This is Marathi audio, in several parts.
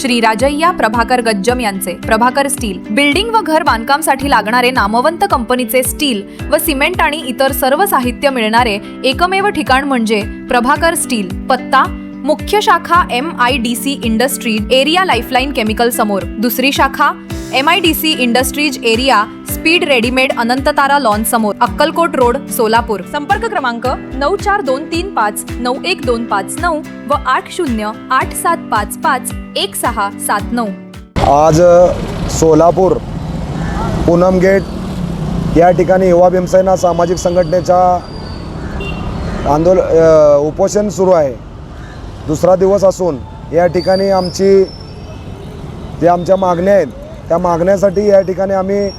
श्री राजय्या प्रभाकर गज्जम यांचे प्रभाकर स्टील बिल्डिंग व घर बांधकामसाठी लागणारे नामवंत कंपनीचे स्टील व सिमेंट आणि इतर सर्व साहित्य मिळणारे एकमेव ठिकाण म्हणजे प्रभाकर स्टील। पत्ता मुख्य शाखा MIDC industries area lifeline chemical समोर, दुसरी शाखा MIDC industries area speed readymade Anantatara lawn समोर, अक्कलकोट रोड, सोलापूर। संपर्क क्रमांक 9423591259 व 8087551679। आज सोलापूर पूनम गेट या ठिकाणी युवा भीमसेना सामाजिक संघटनेचा उपोषण सुरू आहे। दुसरा दिवस असून या ठिकाणी आमच्या मागण्या आहेत, त्या मागण्यासाठी या ठिकाणी आम्ही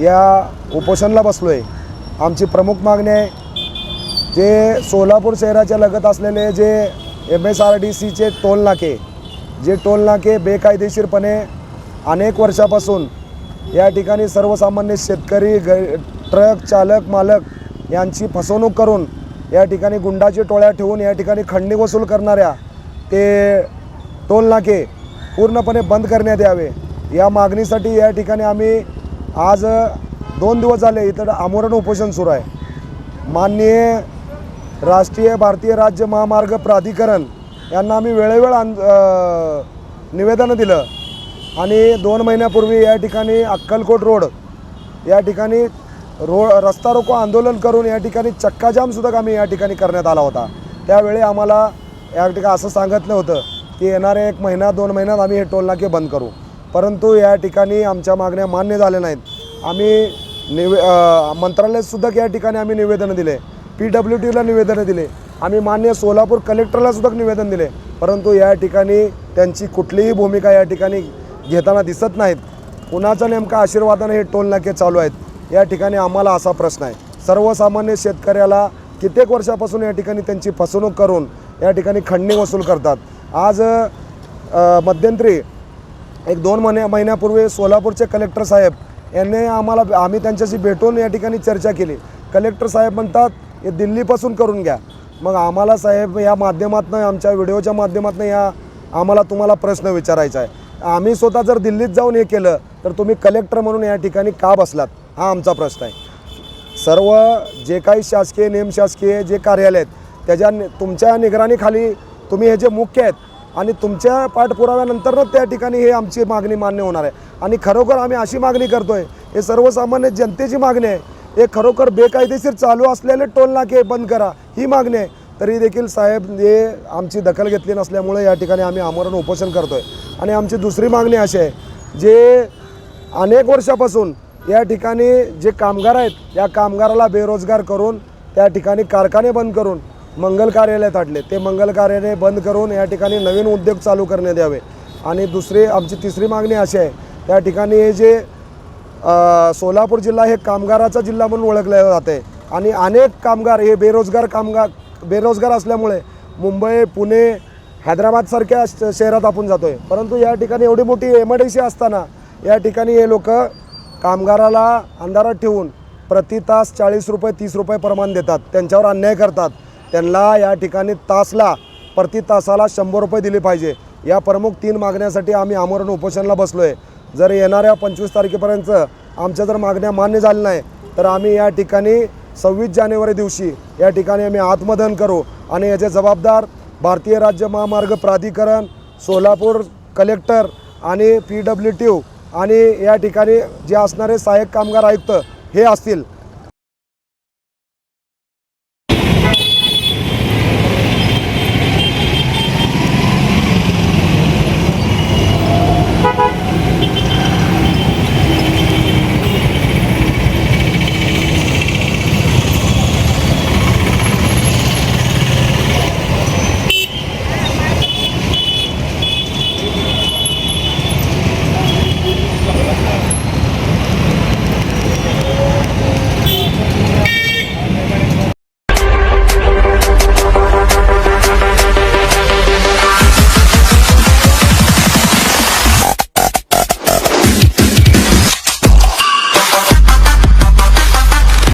या उपोषणाला बसलो आहे। आमची प्रमुख मागणी आहे जे सोलापूर शहराच्या लगत असलेले जे MSRDCचे टोल नाके बेकायदेशीरपणे अनेक वर्षापासून या ठिकाणी सर्वसामान्य शेतकरी ट्रक चालक मालक यांची फसवणूक करून या ठिकाणी गुंडाची टोळ्या ठेवून या ठिकाणी खंडणी वसूल करणाऱ्या ते टोल नाके पूर्णपणे बंद करण्यात यावे, या मागणीसाठी या ठिकाणी आम्ही आज 2 दिवस झाले इथं आमरण उपोषण सुरू आहे। माननीय राष्ट्रीय भारतीय राज्य महामार्ग प्राधिकरण यांना आम्ही वेळोवेळ निवेदन दिलं आणि 2 महिन्यापूर्वी या ठिकाणी अक्कलकोट रोड या ठिकाणी रस्ता रोको आंदोलन करून या ठिकाणी चक्काजामसुद्धा आम्ही या ठिकाणी करण्यात आला होता। त्यावेळी आम्हाला या ठिकाणी असं सांगितलं होतं की येणारे 1 महिना 2 महिन्यात आम्ही हे टोल नाके बंद करू, परंतु या ठिकाणी आमच्या मागण्या मान्य झाल्या नाहीत। आम्ही मंत्रालयातसुद्धा या ठिकाणी आम्ही निवेदन दिले, PWDला निवेदन दिले, आम्ही मान्य सोलापूर कलेक्टरलासुद्धा निवेदन दिले, परंतु या ठिकाणी त्यांची कुठलीही भूमिका या ठिकाणी घेताना दिसत नाहीत। कुणाचा नेमका आशीर्वादाने हे टोल नाके चालू आहेत या ठिकाणी आम्हाला असा प्रश्न आहे। सर्वसामान्य शेतकऱ्याला कित्येक वर्षापासून या ठिकाणी त्यांची फसवणूक करून या ठिकाणी खंडणी वसूल करतात। आज मध्यंतरी 1-2 महिन्यापूर्वी सोलापूरचे कलेक्टर साहेब यांनी आम्ही त्यांच्याशी भेटून या ठिकाणी चर्चा केली। कलेक्टर साहेब म्हणतात हे दिल्लीपासून करून घ्या। मग आम्हाला साहेब या माध्यमातून आमच्या व्हिडिओच्या माध्यमातून आम्हाला तुम्हाला प्रश्न विचारायचा आहे, आम्ही स्वतः जर दिल्लीत जाऊन हे केलं तर तुम्ही कलेक्टर म्हणून या ठिकाणी का बसलात, हा आमचा प्रश्न आहे। सर्व जे काही शासकीय निमशासकीय जे कार्यालय आहेत त्याच्या तुमच्या निगराणीखाली तुम्ही हे जे मुख्य आहेत आणि तुमच्या पाठपुराव्यानंतरच त्या ठिकाणी हे आमची मागणी मान्य होणार आहे। आणि खरोखर आम्ही अशी मागणी करतोय, हे सर्वसामान्य जनतेची मागणी आहे, हे खरोखर बेकायदेशीर चालू असलेले टोल नाके बंद करा ही मागणी आहे। तरी देखील साहेब हे आमची दखल घेतली नसल्यामुळे या ठिकाणी आम्ही आमरण उपोषण करतोय। आणि आमची दुसरी मागणी अशी आहे, जे अनेक वर्षापासून या ठिकाणी जे कामगार आहेत या कामगाराला बेरोजगार करून त्या ठिकाणी कारखाने बंद करून मंगल कार्यालय थाटले, ते मंगल कार्यालय बंद करून या ठिकाणी नवीन उद्योग चालू करण्यात यावे। आणि आमची तिसरी मागणी अशी आहे, त्या ठिकाणी हे जे सोलापूर जिल्हा हे कामगाराचा जिल्हा म्हणून ओळखले जाते आणि अनेक कामगार हे बेरोजगार असल्यामुळे मुंबई पुणे हैदराबादसारख्या शहरात आपण जातो आहे, परंतु या ठिकाणी एवढी मोठी MIDC असताना या ठिकाणी हे लोक कामगाराला अंधारात ठेवून प्रति तास 40 रुपये 30 रुपये प्रमाण देतात, त्यांच्यावर अन्याय करतात। त्यांना या ठिकाणी प्रति तासाला 100 रुपये दिले पाहिजे। या प्रमुख 3 मागण्यासाठी आम्ही आमरण उपोषणाला बसलो आहे। जर येणाऱ्या 25 तारखेपर्यंत आमच्या जर मागण्या मान्य झाल्या नाही तर आम्ही या ठिकाणी 26 जानेवारी दिवशी या ठिकाणी आम्ही आत्मदहन करू आणि याचे जबाबदार भारतीय राज्य महामार्ग प्राधिकरण, सोलापूर कलेक्टर आणि PWD आणि या ठिकाणी जे असणारे सहाय्यक कामगार आयुक्त हे असतील।